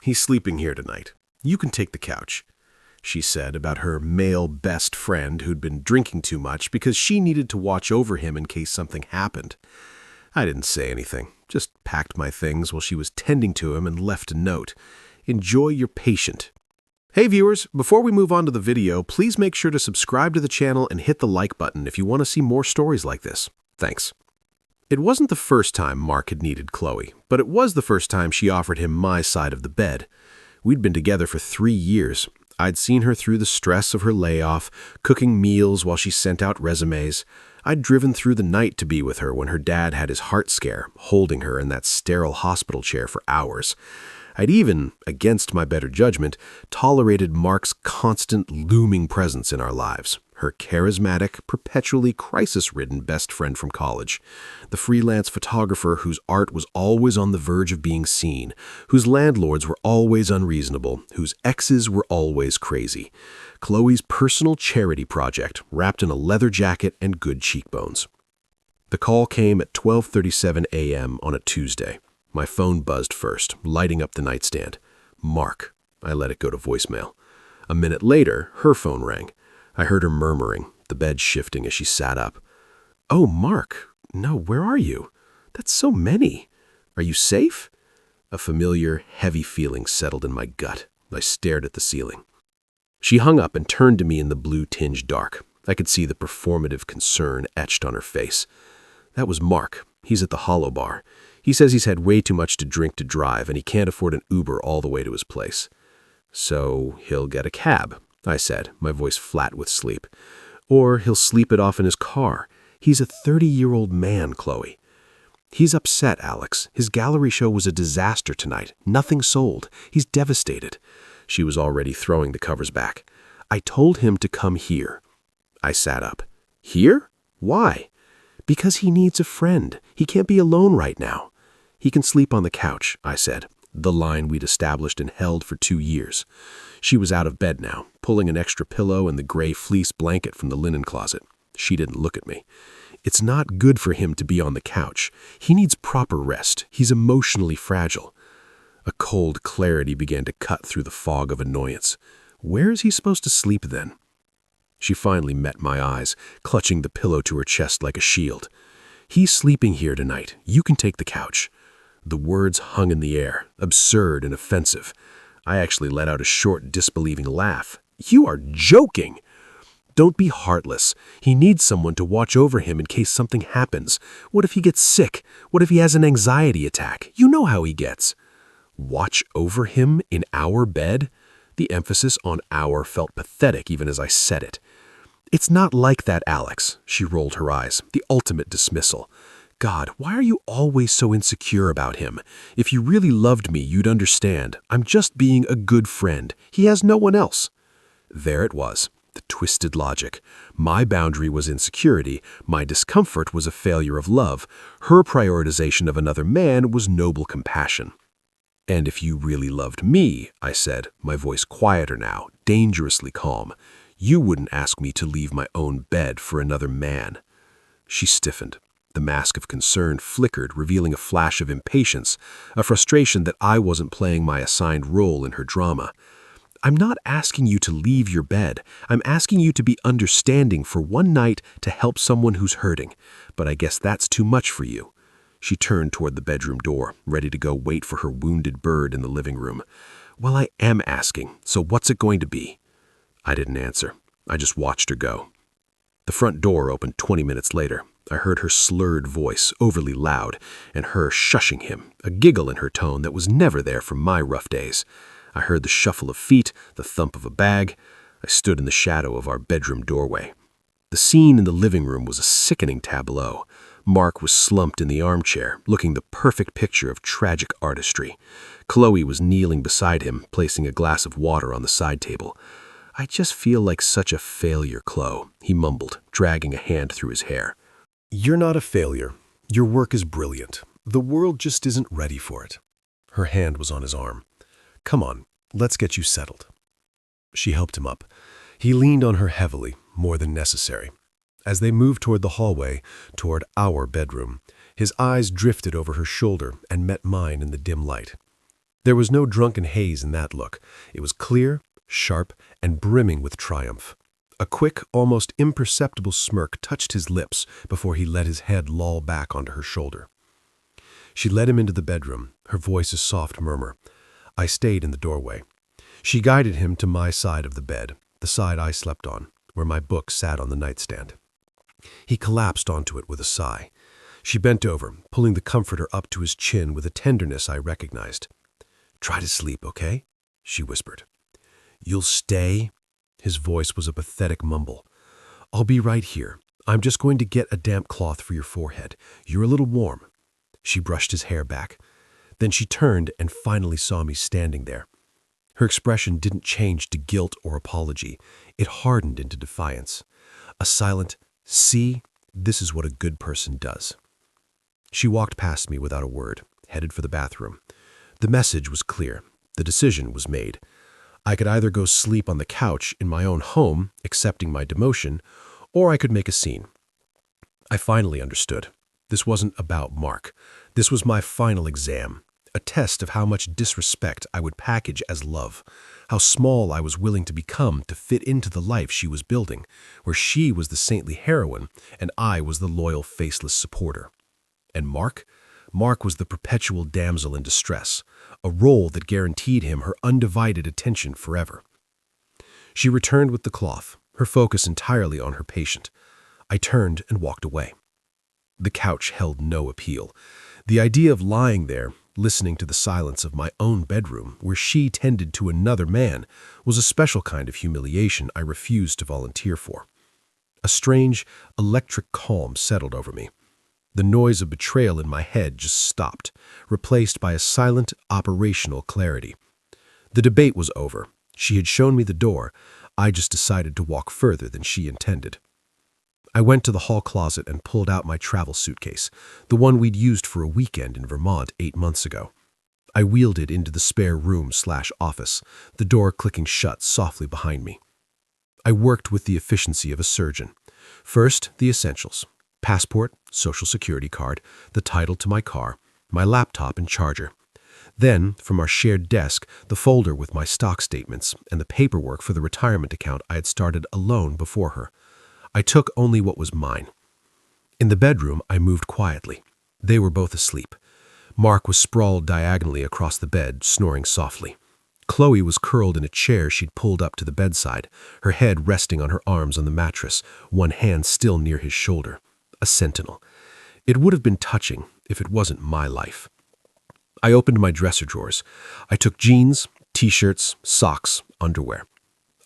He's sleeping here tonight. You can take the couch," she said about her male best friend who'd been drinking too much because she needed to watch over him in case something happened. I didn't say anything, just packed my things while she was tending to him and left a note. "Enjoy your patient." Hey viewers, before we move on to the video, please make sure to subscribe to the channel and hit the like button if you want to see more stories like this. Thanks. It wasn't the first time Mark had needed Qley, but it was the first time she offered him my side of the bed. We'd been together for 3 years. I'd seen her through the stress of her layoff, cooking meals while she sent out resumes. I'd driven through the night to be with her when her dad had his heart scare, holding her in that sterile hospital chair for hours. I'd even, against my better judgment, tolerated Mark's constant looming presence in our lives, her charismatic, perpetually crisis-ridden best friend from college, the freelance photographer whose art was always on the verge of being seen, whose landlords were always unreasonable, whose exes were always crazy, Qley's personal charity project wrapped in a leather jacket and good cheekbones. The call came at 12:37 a.m. on a Tuesday. My phone buzzed first, lighting up the nightstand. Mark. I let it go to voicemail. A minute later, her phone rang. I heard her murmuring, the bed shifting as she sat up. "Oh, Mark. No, where are you? That's so many. Are you safe?" A familiar, heavy feeling settled in my gut. I stared at the ceiling. She hung up and turned to me in the blue-tinged dark. I could see the performative concern etched on her face. "That was Mark. He's at the Hollow Bar. He says he's had way too much to drink to drive, and he can't afford an Uber all the way to his place." "So he'll get a cab," I said, my voice flat with sleep. "Or he'll sleep it off in his car. He's a 30-year-old man, Qley." "He's upset, Alex. His gallery show was a disaster tonight. Nothing sold. He's devastated." She was already throwing the covers back. "I told him to come here." I sat up. "Here? Why?" "Because he needs a friend. He can't be alone right now." "He can sleep on the couch," I said, the line we'd established and held for 2 years. She was out of bed now, pulling an extra pillow and the gray fleece blanket from the linen closet. She didn't look at me. "It's not good for him to be on the couch. He needs proper rest. He's emotionally fragile." A cold clarity began to cut through the fog of annoyance. Where is he supposed to sleep then? She finally met my eyes, clutching the pillow to her chest like a shield. "He's sleeping here tonight. You can take the couch." The words hung in the air, absurd and offensive. I actually let out a short, disbelieving laugh. "You are joking!" "Don't be heartless. He needs someone to watch over him in case something happens. What if he gets sick? What if he has an anxiety attack? You know how he gets." Watch over him in our bed? The emphasis on our felt pathetic even as I said it. "It's not like that, Alex," she rolled her eyes, the ultimate dismissal. "God, why are you always so insecure about him? If you really loved me, you'd understand. I'm just being a good friend. He has no one else." There it was, the twisted logic. My boundary was insecurity, my discomfort was a failure of love, her prioritization of another man was noble compassion. "And if you really loved me," I said, my voice quieter now, dangerously calm, "you wouldn't ask me to leave my own bed for another man." She stiffened. The mask of concern flickered, revealing a flash of impatience, a frustration that I wasn't playing my assigned role in her drama. "I'm not asking you to leave your bed. I'm asking you to be understanding for one night to help someone who's hurting. But I guess that's too much for you." She turned toward the bedroom door, ready to go wait for her wounded bird in the living room. "Well, I am asking, so what's it going to be?" I didn't answer. I just watched her go. The front door opened 20 minutes later. I heard her slurred voice, overly loud, and her shushing him, a giggle in her tone that was never there from my rough days. I heard the shuffle of feet, the thump of a bag. I stood in the shadow of our bedroom doorway. The scene in the living room was a sickening tableau. Mark was slumped in the armchair, looking the perfect picture of tragic artistry. Qley was kneeling beside him, placing a glass of water on the side table. "I just feel like such a failure, Qley," he mumbled, dragging a hand through his hair. "You're not a failure. Your work is brilliant. The world just isn't ready for it." Her hand was on his arm. "Come on, let's get you settled." She helped him up. He leaned on her heavily, more than necessary. As they moved toward the hallway, toward our bedroom, his eyes drifted over her shoulder and met mine in the dim light. There was no drunken haze in that look. It was clear, sharp, and brimming with triumph. A quick, almost imperceptible smirk touched his lips before he let his head loll back onto her shoulder. She led him into the bedroom, her voice a soft murmur. I stayed in the doorway. She guided him to my side of the bed, the side I slept on, where my book sat on the nightstand. He collapsed onto it with a sigh. She bent over, pulling the comforter up to his chin with a tenderness I recognized. "Try to sleep, okay?" she whispered. "You'll stay?" His voice was a pathetic mumble. "I'll be right here. I'm just going to get a damp cloth for your forehead. You're a little warm." She brushed his hair back. Then she turned and finally saw me standing there. Her expression didn't change to guilt or apology. It hardened into defiance. A silent, "See, this is what a good person does." She walked past me without a word, headed for the bathroom. The message was clear. The decision was made. I could either go sleep on the couch in my own home, accepting my demotion, or I could make a scene. I finally understood. This wasn't about Mark. This was my final exam, a test of how much disrespect I would package as love, how small I was willing to become to fit into the life she was building, where she was the saintly heroine and I was the loyal, faceless supporter. And Mark? Mark was the perpetual damsel in distress, a role that guaranteed him her undivided attention forever. She returned with the cloth, her focus entirely on her patient. I turned and walked away. The couch held no appeal. The idea of lying there, listening to the silence of my own bedroom, where she tended to another man, was a special kind of humiliation I refused to volunteer for. A strange, electric calm settled over me. The noise of betrayal in my head just stopped, replaced by a silent, operational clarity. The debate was over. She had shown me the door. I just decided to walk further than she intended. I went to the hall closet and pulled out my travel suitcase, the one we'd used for a weekend in Vermont 8 months ago. I wheeled it into the spare room/office, the door clicking shut softly behind me. I worked with the efficiency of a surgeon. First, the essentials: passport, social security card, the title to my car, my laptop and charger. Then, from our shared desk, the folder with my stock statements and the paperwork for the retirement account I had started alone before her. I took only what was mine. In the bedroom, I moved quietly. They were both asleep. Mark was sprawled diagonally across the bed, snoring softly. Qley was curled in a chair she'd pulled up to the bedside, her head resting on her arms on the mattress, one hand still near his shoulder. A sentinel. It would have been touching if it wasn't my life. I opened my dresser drawers. I took jeans, t-shirts, socks, underwear.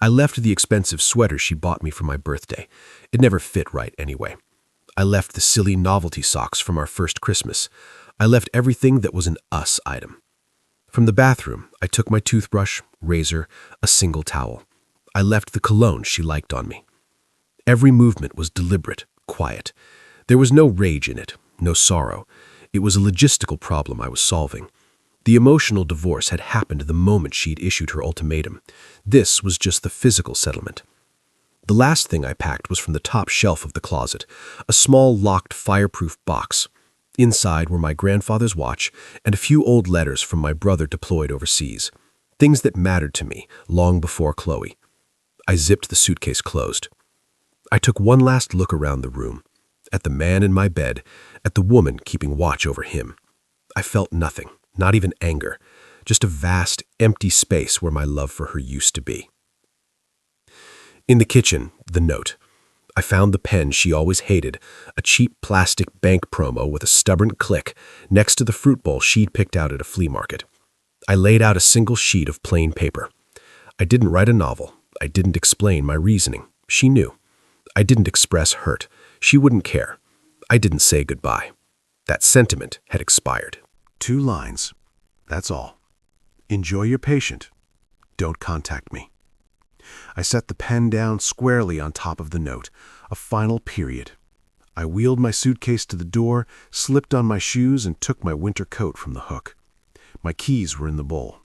I left the expensive sweater she bought me for my birthday. It never fit right anyway. I left the silly novelty socks from our first Christmas. I left everything that was an us item. From the bathroom, I took my toothbrush, razor, a single towel. I left the cologne she liked on me. Every movement was deliberate, quiet. There was no rage in it, no sorrow. It was a logistical problem I was solving. The emotional divorce had happened the moment she'd issued her ultimatum. This was just the physical settlement. The last thing I packed was from the top shelf of the closet, a small locked fireproof box. Inside were my grandfather's watch and a few old letters from my brother deployed overseas, things that mattered to me long before Qley. I zipped the suitcase closed. I took one last look around the room, at the man in my bed, at the woman keeping watch over him. I felt nothing, not even anger, just a vast, empty space where my love for her used to be. In the kitchen, the note. I found the pen she always hated, a cheap plastic bank promo with a stubborn click, next to the fruit bowl she'd picked out at a flea market. I laid out a single sheet of plain paper. I didn't write a novel. I didn't explain my reasoning. She knew. I didn't express hurt. She wouldn't care. I didn't say goodbye. That sentiment had expired. 2 lines. That's all. Enjoy your patient. Don't contact me. I set the pen down squarely on top of the note, a final period. I wheeled my suitcase to the door, slipped on my shoes, and took my winter coat from the hook. My keys were in the bowl.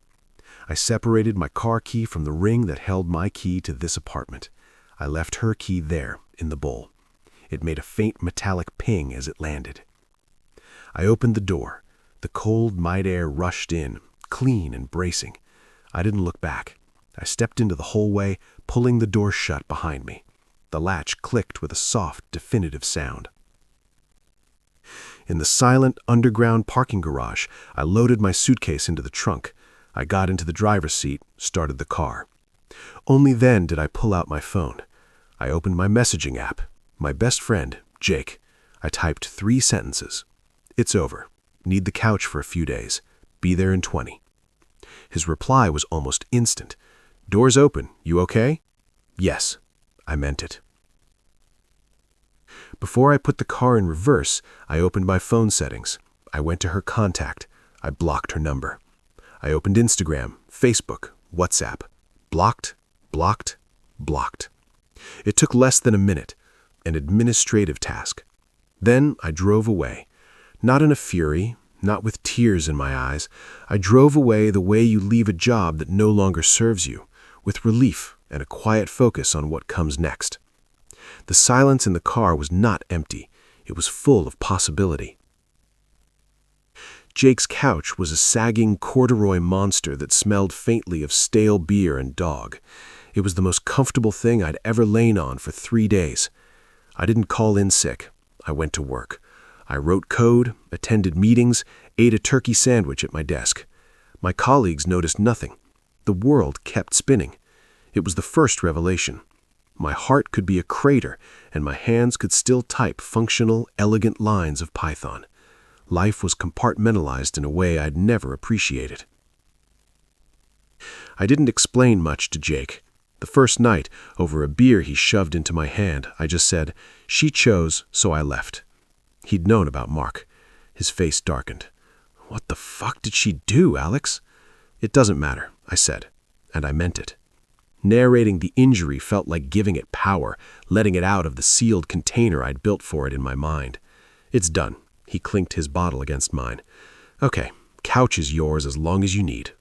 I separated my car key from the ring that held my key to this apartment. I left her key there, in the bowl. It made a faint metallic ping as it landed. I opened the door. The cold night air rushed in, clean and bracing. I didn't look back. I stepped into the hallway, pulling the door shut behind me. The latch clicked with a soft, definitive sound. In the silent, underground parking garage, I loaded my suitcase into the trunk. I got into the driver's seat, started the car. Only then did I pull out my phone. I opened my messaging app. My best friend, Jake. I typed 3 sentences. "It's over. Need the couch for a few days. Be there in 20. His reply was almost instant. "Doors open. You okay?" "Yes." I meant it. Before I put the car in reverse, I opened my phone settings. I went to her contact. I blocked her number. I opened Instagram, Facebook, WhatsApp. Blocked, blocked, blocked. It took less than a minute, an administrative task. Then I drove away. Not in a fury, not with tears in my eyes. I drove away the way you leave a job that no longer serves you, with relief and a quiet focus on what comes next. The silence in the car was not empty. It was full of possibility. Jake's couch was a sagging corduroy monster that smelled faintly of stale beer and dog. It was the most comfortable thing I'd ever lain on for 3 days. I didn't call in sick. I went to work. I wrote code, attended meetings, ate a turkey sandwich at my desk. My colleagues noticed nothing. The world kept spinning. It was the first revelation. My heart could be a crater, and my hands could still type functional, elegant lines of Python. Life was compartmentalized in a way I'd never appreciated. I didn't explain much to Jake. The first night, over a beer he shoved into my hand, I just said, "She chose, so I left." He'd known about Mark. His face darkened. "What the fuck did she do, Alex?" "It doesn't matter," I said, and I meant it. Narrating the injury felt like giving it power, letting it out of the sealed container I'd built for it in my mind. "It's done." He clinked his bottle against mine. "Okay, couch is yours as long as you need."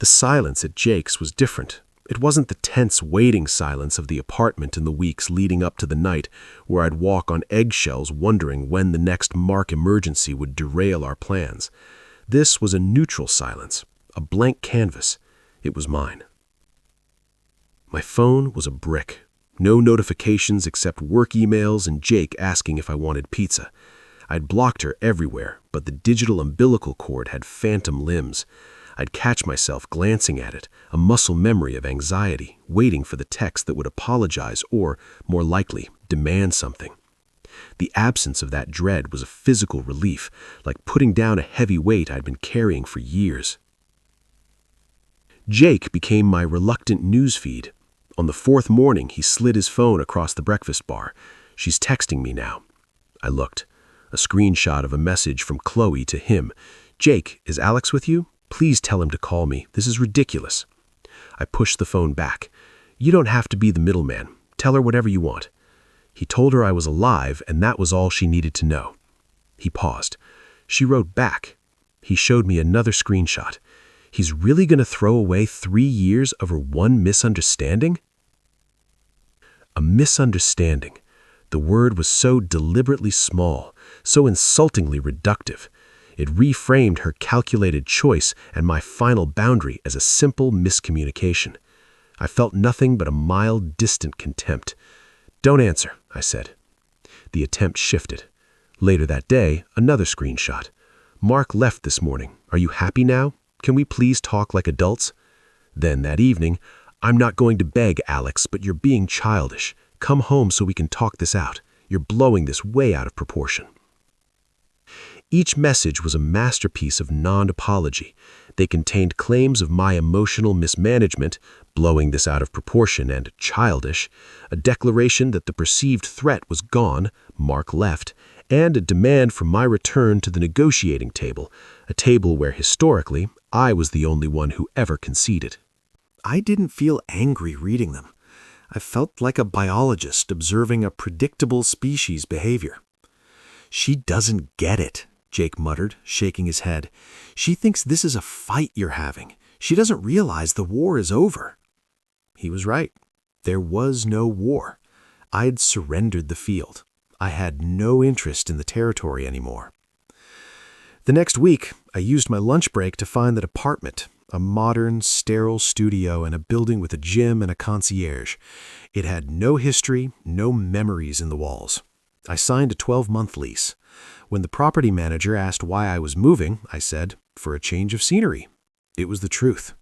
The silence at Jake's was different. It wasn't the tense, waiting silence of the apartment in the weeks leading up to the night where I'd walk on eggshells wondering when the next Mark emergency would derail our plans. This was a neutral silence, a blank canvas. It was mine. My phone was a brick. No notifications except work emails and Jake asking if I wanted pizza. I'd blocked her everywhere, but the digital umbilical cord had phantom limbs. I'd catch myself glancing at it, a muscle memory of anxiety, waiting for the text that would apologize or, more likely, demand something. The absence of that dread was a physical relief, like putting down a heavy weight I'd been carrying for years. Jake became my reluctant newsfeed. On the 4th morning, he slid his phone across the breakfast bar. "She's texting me now." I looked. A screenshot of a message from Qley to him. "Jake, is Alex with you? Please tell him to call me. This is ridiculous." I pushed the phone back. "You don't have to be the middleman. Tell her whatever you want." He told her I was alive, and that was all she needed to know. He paused. She wrote back. He showed me another screenshot. He's really going to throw away 3 years over one misunderstanding? A misunderstanding. The word was so deliberately small, so insultingly reductive. It reframed her calculated choice and my final boundary as a simple miscommunication. I felt nothing but a mild, distant contempt. "Don't answer," I said. The attempt shifted. Later that day, another screenshot. "Mark left this morning. Are you happy now? Can we please talk like adults?" Then that evening, "I'm not going to beg, Alex, but you're being childish. Come home so we can talk this out. You're blowing this way out of proportion." Each message was a masterpiece of non-apology. They contained claims of my emotional mismanagement, blowing this out of proportion and childish, a declaration that the perceived threat was gone, Mark left, and a demand for my return to the negotiating table, a table where historically I was the only one who ever conceded. I didn't feel angry reading them. I felt like a biologist observing a predictable species behavior. "She doesn't get it," Jake muttered, shaking his head. "She thinks this is a fight you're having. She doesn't realize the war is over." He was right. There was no war. I'd surrendered the field. I had no interest in the territory anymore. The next week, I used my lunch break to find that apartment, a modern, sterile studio and a building with a gym and a concierge. It had no history, no memories in the walls. I signed a 12-month lease. When the property manager asked why I was moving, I said, for a change of scenery. It was the truth.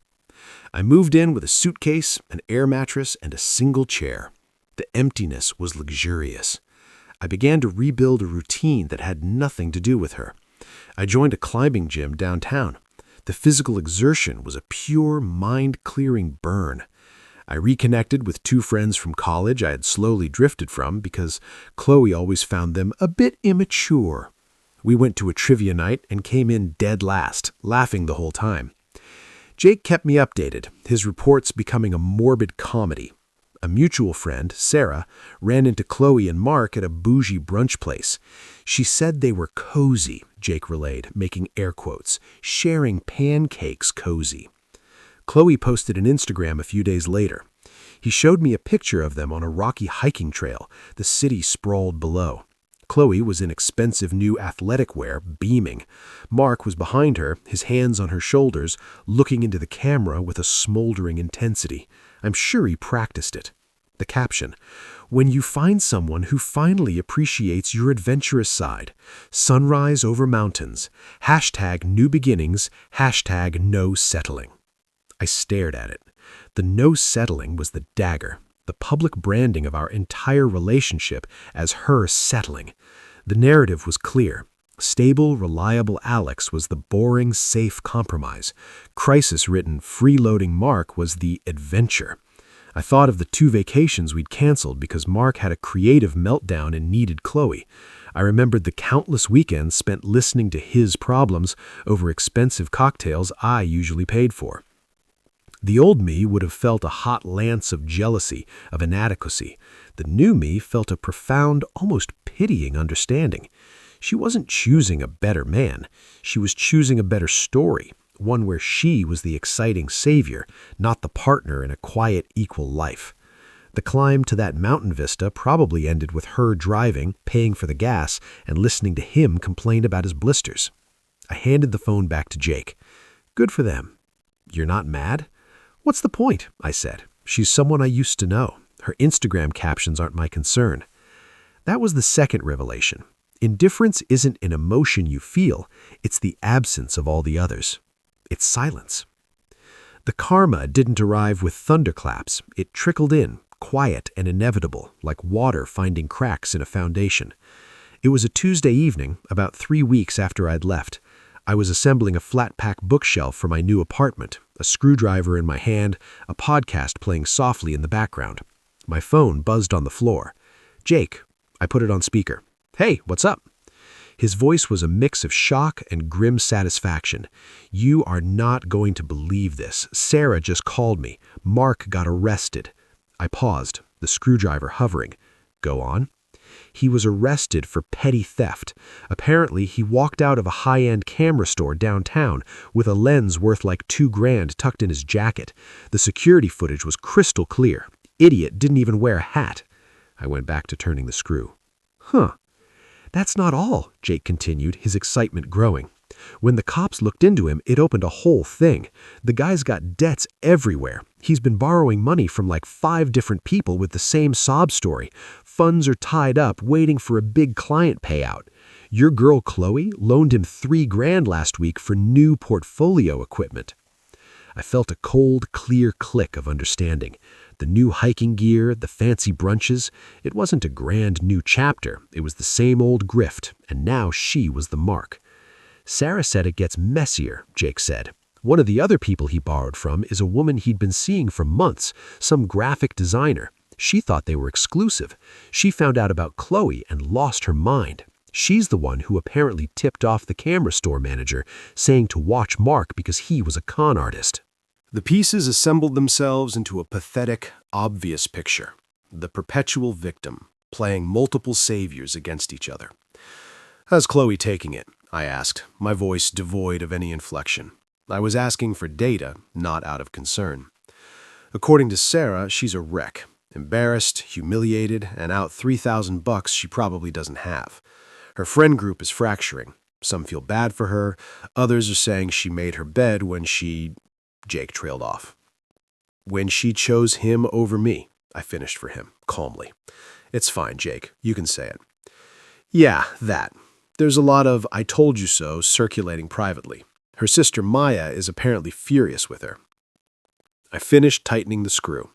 I moved in with a suitcase, an air mattress, and a single chair. The emptiness was luxurious. I began to rebuild a routine that had nothing to do with her. I joined a climbing gym downtown. The physical exertion was a pure, mind-clearing burn. I reconnected with 2 friends from college I had slowly drifted from because Qley always found them a bit immature. We went to a trivia night and came in dead last, laughing the whole time. Jake kept me updated, his reports becoming a morbid comedy. A mutual friend, Sarah, ran into Qley and Mark at a bougie brunch place. She said they were cozy, Jake relayed, making air quotes, sharing pancakes cozy. Qley posted an Instagram a few days later. He showed me a picture of them on a rocky hiking trail. The city sprawled below. Qley was in expensive new athletic wear, beaming. Mark was behind her, his hands on her shoulders, looking into the camera with a smoldering intensity. I'm sure he practiced it. The caption, "When you find someone who finally appreciates your adventurous side. Sunrise over mountains. Hashtag new beginnings. Hashtag no settling." I stared at it. The no settling was the dagger, the public branding of our entire relationship as her settling. The narrative was clear. Stable, reliable Alex was the boring, safe compromise. Crisis-written, freeloading Mark was the adventure. I thought of the 2 vacations we'd canceled because Mark had a creative meltdown and needed Qley. I remembered the countless weekends spent listening to his problems over expensive cocktails I usually paid for. The old me would have felt a hot lance of jealousy, of inadequacy. The new me felt a profound, almost pitying understanding. She wasn't choosing a better man. She was choosing a better story, one where she was the exciting savior, not the partner in a quiet, equal life. The climb to that mountain vista probably ended with her driving, paying for the gas, and listening to him complain about his blisters. I handed the phone back to Jake. Good for them. You're not mad? What's the point? I said. She's someone I used to know. Her Instagram captions aren't my concern. That was the second revelation. Indifference isn't an emotion you feel. It's the absence of all the others. It's silence. The karma didn't arrive with thunderclaps. It trickled in, quiet and inevitable, like water finding cracks in a foundation. It was a Tuesday evening, about 3 weeks after I'd left. I was assembling a flat-pack bookshelf for my new apartment, a screwdriver in my hand, a podcast playing softly in the background. My phone buzzed on the floor. Jake. I put it on speaker. Hey, what's up? His voice was a mix of shock and grim satisfaction. You are not going to believe this. Sarah just called me. Mark got arrested. I paused, the screwdriver hovering. Go on. He was arrested for petty theft. Apparently, he walked out of a high-end camera store downtown with a lens worth like $2,000 tucked in his jacket. The security footage was crystal clear. Idiot didn't even wear a hat. I went back to turning the screw. Huh. That's not all, Jake continued, his excitement growing. When the cops looked into him, it opened a whole thing. The guy's got debts everywhere. He's been borrowing money from like 5 different people with the same sob story. Funds are tied up, waiting for a big client payout. Your girl Qley loaned him $3,000 last week for new portfolio equipment. I felt a cold, clear click of understanding. The new hiking gear, the fancy brunches, it wasn't a grand new chapter. It was the same old grift, and now she was the mark. Sarah said it gets messier, Jake said. One of the other people he borrowed from is a woman he'd been seeing for months, some graphic designer. She thought they were exclusive. She found out about Qley and lost her mind. She's the one who apparently tipped off the camera store manager, saying to watch Mark because he was a con artist. The pieces assembled themselves into a pathetic, obvious picture. The perpetual victim, playing multiple saviors against each other. How's Qley taking it? I asked, my voice devoid of any inflection. I was asking for data, not out of concern. According to Sarah, she's a wreck. Embarrassed, humiliated, and out $3,000 she probably doesn't have. Her friend group is fracturing. Some feel bad for her. Others are saying she made her bed when she... Jake trailed off. When she chose him over me, I finished for him, calmly. It's fine, Jake. You can say it. Yeah, that. There's a lot of "I told you so" circulating privately. Her sister Maya is apparently furious with her. I finished tightening the screw.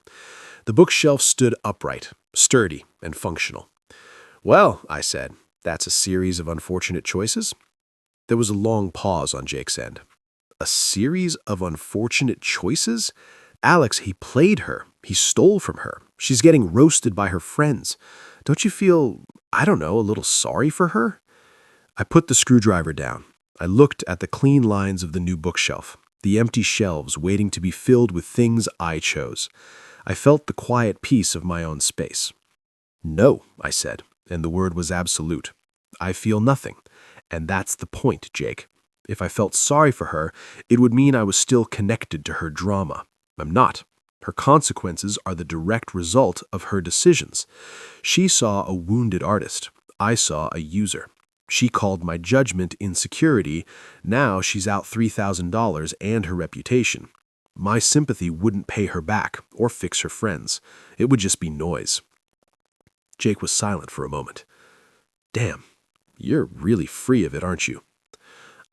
The bookshelf stood upright, sturdy, and functional. Well, I said, that's a series of unfortunate choices? There was a long pause on Jake's end. A series of unfortunate choices? Alex, he played her. He stole from her. She's getting roasted by her friends. Don't you feel, I don't know, a little sorry for her? I put the screwdriver down. I looked at the clean lines of the new bookshelf, the empty shelves waiting to be filled with things I chose. I felt the quiet peace of my own space. No, I said, and the word was absolute. I feel nothing. And that's the point, Jake. If I felt sorry for her, it would mean I was still connected to her drama. I'm not. Her consequences are the direct result of her decisions. She saw a wounded artist. I saw a user. She called my judgment insecurity. Now she's out $3,000 and her reputation. My sympathy wouldn't pay her back or fix her friends. It would just be noise. Jake was silent for a moment. Damn, you're really free of it, aren't you?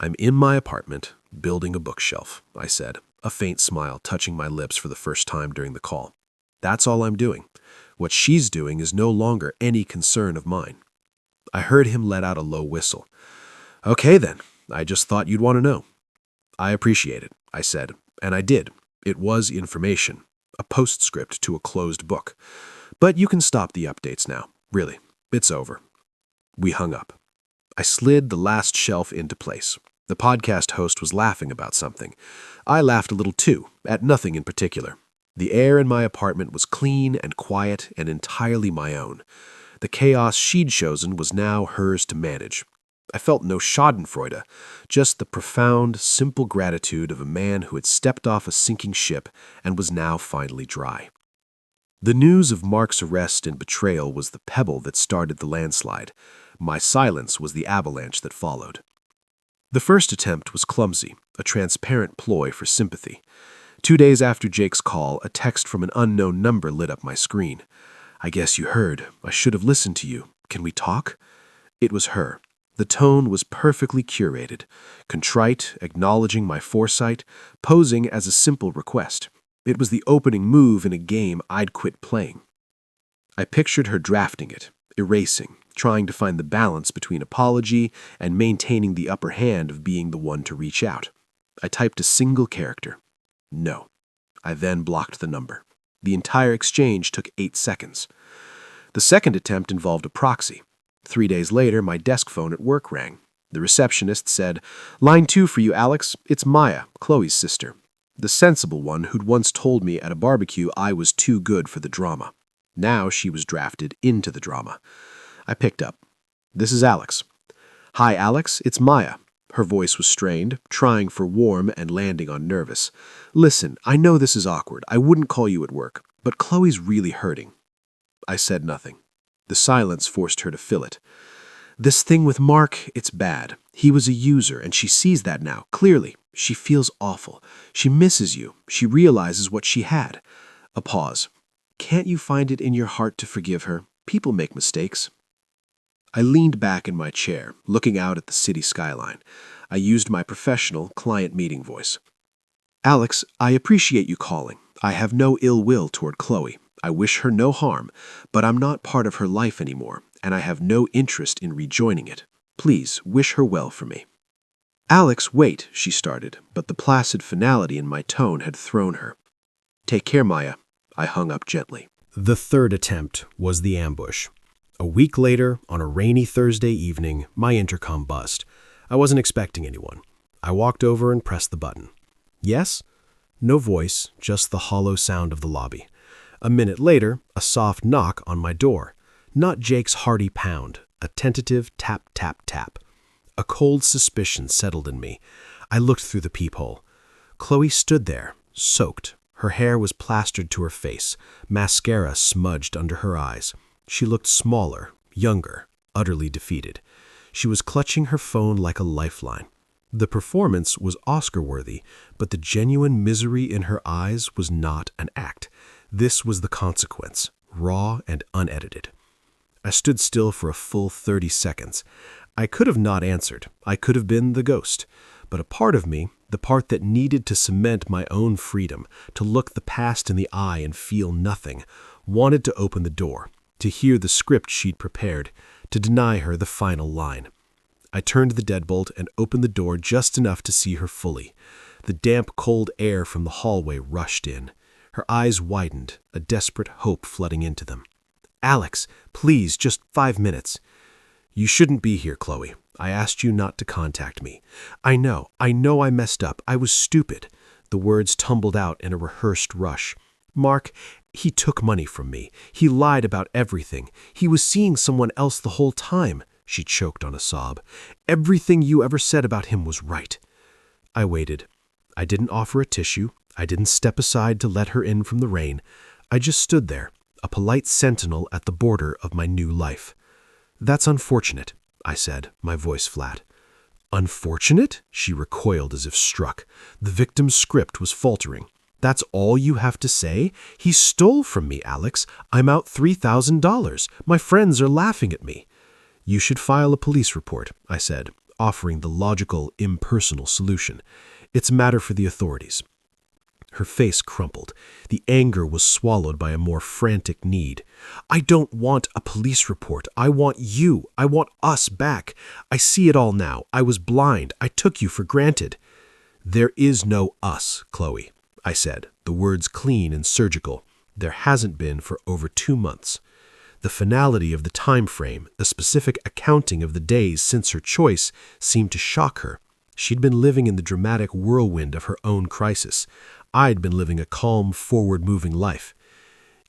I'm in my apartment, building a bookshelf, I said, a faint smile touching my lips for the first time during the call. That's all I'm doing. What she's doing is no longer any concern of mine. I heard him let out a low whistle. Okay then, I just thought you'd want to know. I appreciate it, I said, and I did. It was information, a postscript to a closed book. But you can stop the updates now. Really, it's over. We hung up. I slid the last shelf into place. The podcast host was laughing about something. I laughed a little too, at nothing in particular. The air in my apartment was clean and quiet and entirely my own. The chaos she'd chosen was now hers to manage. I felt no schadenfreude, just the profound, simple gratitude of a man who had stepped off a sinking ship and was now finally dry. The news of Mark's arrest and betrayal was the pebble that started the landslide. My silence was the avalanche that followed. The first attempt was clumsy, a transparent ploy for sympathy. 2 days after Jake's call, a text from an unknown number lit up my screen. I guess you heard. I should have listened to you. Can we talk? It was her. The tone was perfectly curated, contrite, acknowledging my foresight, posing as a simple request. It was the opening move in a game I'd quit playing. I pictured her drafting it, erasing, trying to find the balance between apology and maintaining the upper hand of being the one to reach out. I typed a single character. No. I then blocked the number. The entire exchange took 8 seconds. The second attempt involved a proxy. 3 days later, my desk phone at work rang. The receptionist said, "Line 2 for you, Alex. It's Maya, Qley's sister. The sensible one who'd once told me at a barbecue I was too good for the drama. Now she was drafted into the drama." I picked up. "This is Alex." "Hi, Alex. It's Maya." Her voice was strained, trying for warm and landing on nervous. "Listen, I know this is awkward. I wouldn't call you at work, but Qley's really hurting." I said nothing. The silence forced her to fill it. "This thing with Mark, it's bad. He was a user, and she sees that now, clearly. She feels awful. She misses you. She realizes what she had." A pause. "Can't you find it in your heart to forgive her? People make mistakes." I leaned back in my chair, looking out at the city skyline. I used my professional client meeting voice. "Alex, I appreciate you calling. I have no ill will toward Qley. I wish her no harm, but I'm not part of her life anymore, and I have no interest in rejoining it. Please wish her well for me." "Alex, wait," she started, but the placid finality in my tone had thrown her. "Take care, Maya." I hung up gently. The third attempt was the ambush. A week later, on a rainy Thursday evening, my intercom buzzed. I wasn't expecting anyone. I walked over and pressed the button. "Yes?" No voice, just the hollow sound of the lobby. A minute later, a soft knock on my door. Not Jake's hearty pound, a tentative tap, tap, tap. A cold suspicion settled in me. I looked through the peephole. Qley stood there, soaked. Her hair was plastered to her face, mascara smudged under her eyes. She looked smaller, younger, utterly defeated. She was clutching her phone like a lifeline. The performance was Oscar-worthy, but the genuine misery in her eyes was not an act. This was the consequence, raw and unedited. I stood still for a full 30 seconds. I could have not answered. I could have been the ghost. But a part of me, the part that needed to cement my own freedom, to look the past in the eye and feel nothing, wanted to open the door, to hear the script she'd prepared, to deny her the final line. I turned the deadbolt and opened the door just enough to see her fully. The damp, cold air from the hallway rushed in. Her eyes widened, a desperate hope flooding into them. "Alex, please, just 5 minutes." "You shouldn't be here, Qley. I asked you not to contact me." I know I messed up. I was stupid." The words tumbled out in a rehearsed rush. "Mark, he took money from me. He lied about everything. He was seeing someone else the whole time." She choked on a sob. "Everything you ever said about him was right." I waited. I didn't offer a tissue. I didn't step aside to let her in from the rain. I just stood there, a polite sentinel at the border of my new life. "That's unfortunate," I said, my voice flat. "Unfortunate?" She recoiled as if struck. The victim's script was faltering. "That's all you have to say? He stole from me, Alex. I'm out $3,000. My friends are laughing at me." "You should file a police report," I said, offering the logical, impersonal solution. "It's a matter for the authorities." Her face crumpled. The anger was swallowed by a more frantic need. "I don't want a police report. I want you. I want us back. I see it all now. I was blind. I took you for granted." "There is no us, Qley," I said, the words clean and surgical. "There hasn't been for over 2 months." The finality of the time frame, the specific accounting of the days since her choice, seemed to shock her. She'd been living in the dramatic whirlwind of her own crisis. I'd been living a calm, forward-moving life.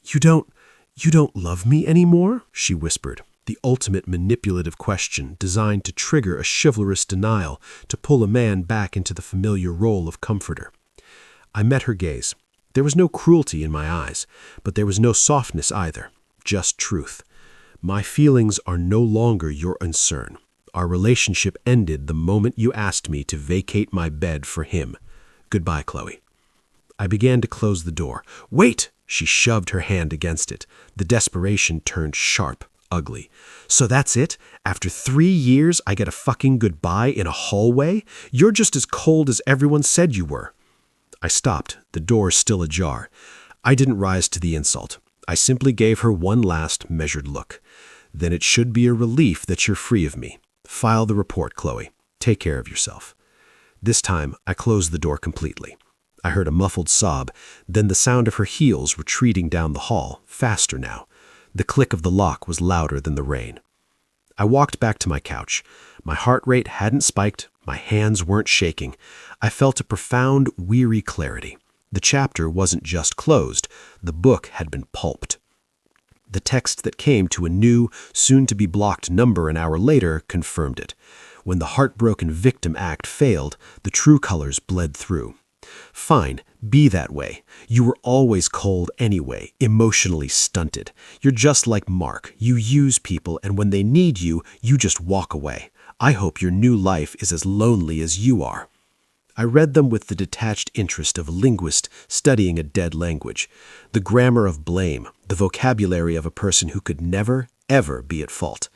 You don't love me anymore?" she whispered, the ultimate manipulative question designed to trigger a chivalrous denial, to pull a man back into the familiar role of comforter. I met her gaze. There was no cruelty in my eyes, but there was no softness either. Just truth. "My feelings are no longer your concern. Our relationship ended the moment you asked me to vacate my bed for him. Goodbye, Qley." I began to close the door. "Wait!" She shoved her hand against it. The desperation turned sharp, ugly. "So that's it? After 3 years, I get a fucking goodbye in a hallway? You're just as cold as everyone said you were." I stopped, the door still ajar. I didn't rise to the insult. I simply gave her one last, measured look. "Then it should be a relief that you're free of me. File the report, Qley. Take care of yourself." This time, I closed the door completely. I heard a muffled sob, then the sound of her heels retreating down the hall, faster now. The click of the lock was louder than the rain. I walked back to my couch. My heart rate hadn't spiked, my hands weren't shaking. I felt a profound, weary clarity. The chapter wasn't just closed, the book had been pulped. The text that came to a new, soon-to-be-blocked number an hour later confirmed it. When the heartbroken victim act failed, the true colors bled through. Fine, be that way. You were always cold anyway, emotionally stunted. You're just like Mark. You use people, and when they need you, you just walk away. I hope your new life is as lonely as you are. I read them with the detached interest of a linguist studying a dead language. The grammar of blame, the vocabulary of a person who could never, ever be at fault.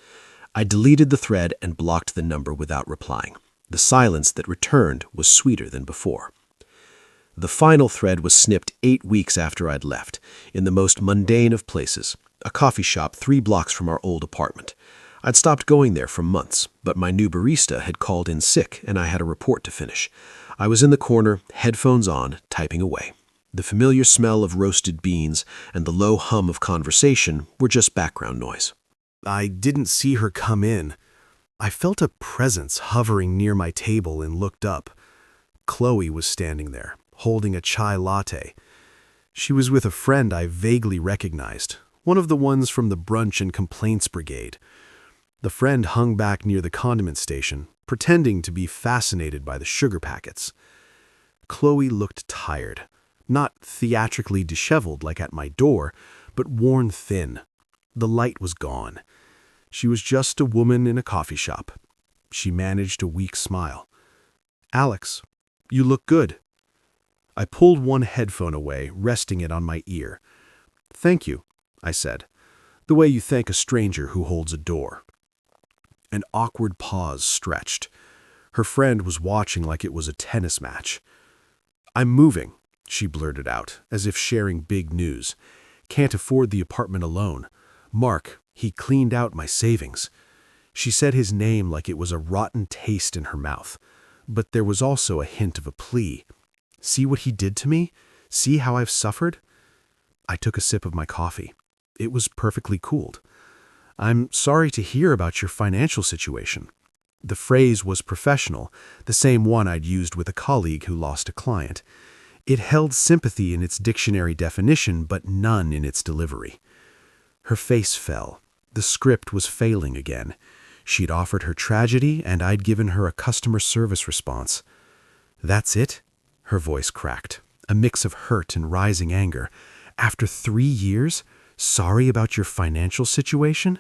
I deleted the thread and blocked the number without replying. The silence that returned was sweeter than before. The final thread was snipped 8 weeks after I'd left, in the most mundane of places, a coffee shop 3 blocks from our old apartment. I'd stopped going there for months, but my new barista had called in sick and I had a report to finish. I was in the corner, headphones on, typing away. The familiar smell of roasted beans and the low hum of conversation were just background noise. I didn't see her come in. I felt a presence hovering near my table and looked up. Qley was standing there, holding a chai latte. She was with a friend I vaguely recognized, one of the ones from the brunch and complaints brigade. The friend hung back near the condiment station, pretending to be fascinated by the sugar packets. Qley looked tired, not theatrically disheveled like at my door, but worn thin. The light was gone. She was just a woman in a coffee shop, She managed a weak smile. "Alex, you look good." I pulled one headphone away, resting it on my ear. "Thank you," I said, "the way you thank a stranger who holds a door." An awkward pause stretched. Her friend was watching like it was a tennis match. "I'm moving," she blurted out, as if sharing big news. "Can't afford the apartment alone. Mark, he cleaned out my savings." She said his name like it was a rotten taste in her mouth, but there was also a hint of a plea. "See what he did to me? See how I've suffered?" I took a sip of my coffee. It was perfectly cooled. "I'm sorry to hear about your financial situation." The phrase was professional, the same one I'd used with a colleague who lost a client. It held sympathy in its dictionary definition, but none in its delivery. Her face fell. The script was failing again. She'd offered her tragedy, and I'd given her a customer service response. "That's it?" Her voice cracked, a mix of hurt and rising anger. "After 3 years? Sorry about your financial situation?"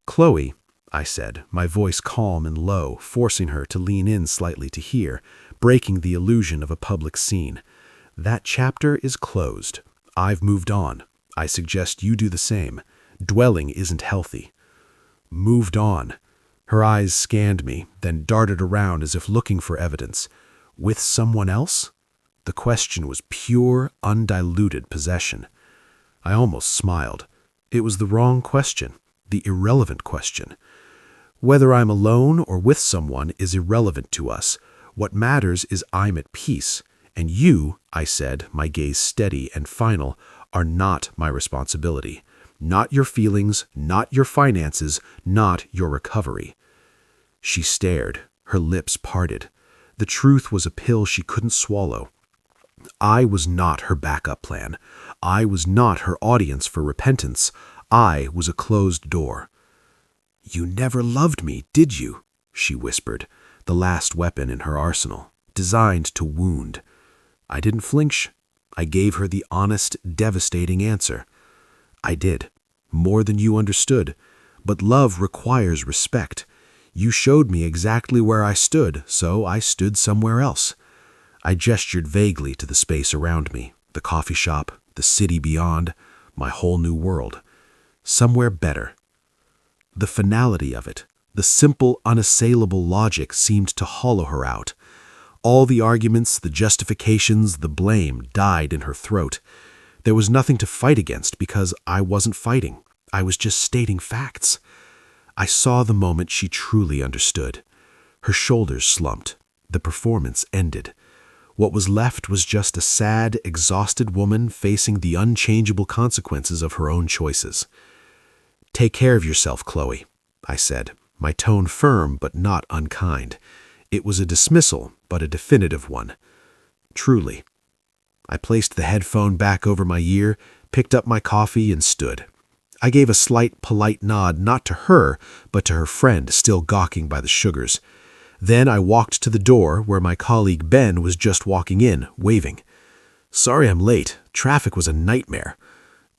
"Qley," I said, my voice calm and low, forcing her to lean in slightly to hear, breaking the illusion of a public scene. "That chapter is closed. I've moved on. I suggest you do the same. Dwelling isn't healthy." "Moved on." Her eyes scanned me, then darted around as if looking for evidence. "With someone else?" The question was pure, undiluted possession. I almost smiled. It was the wrong question, the irrelevant question. Whether I'm alone or with someone is irrelevant to us. What matters is I'm at peace. And you, I said, my gaze steady and final, are not my responsibility. Not your feelings, not your finances, not your recovery. She stared, her lips parted. The truth was a pill she couldn't swallow. I was not her backup plan. I was not her audience for repentance. I was a closed door. "You never loved me, did you?" she whispered, the last weapon in her arsenal, designed to wound. I didn't flinch. I gave her the honest, devastating answer. "I did. More than you understood. But love requires respect. You showed me exactly where I stood, so I stood somewhere else." I gestured vaguely to the space around me, the coffee shop, the city beyond, my whole new world. Somewhere better. The finality of it, the simple, unassailable logic seemed to hollow her out. All the arguments, the justifications, the blame died in her throat. There was nothing to fight against because I wasn't fighting. I was just stating facts. I saw the moment she truly understood. Her shoulders slumped. The performance ended. What was left was just a sad, exhausted woman facing the unchangeable consequences of her own choices. "Take care of yourself, Qley," I said, my tone firm but not unkind. It was a dismissal, but a definitive one. "Truly." I placed the headphone back over my ear, picked up my coffee, and stood. I gave a slight, polite nod not to her, but to her friend still gawking by the sugars. Then I walked to the door where my colleague Ben was just walking in, waving. "Sorry I'm late. Traffic was a nightmare."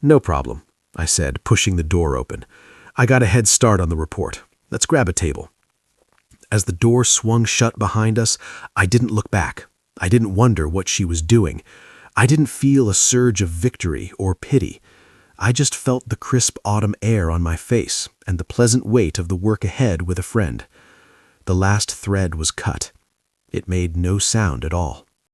"No problem," I said, pushing the door open. "I got a head start on the report. Let's grab a table." As the door swung shut behind us, I didn't look back. I didn't wonder what she was doing. I didn't feel a surge of victory or pity. I just felt the crisp autumn air on my face and the pleasant weight of the work ahead with a friend. The last thread was cut. It made no sound at all.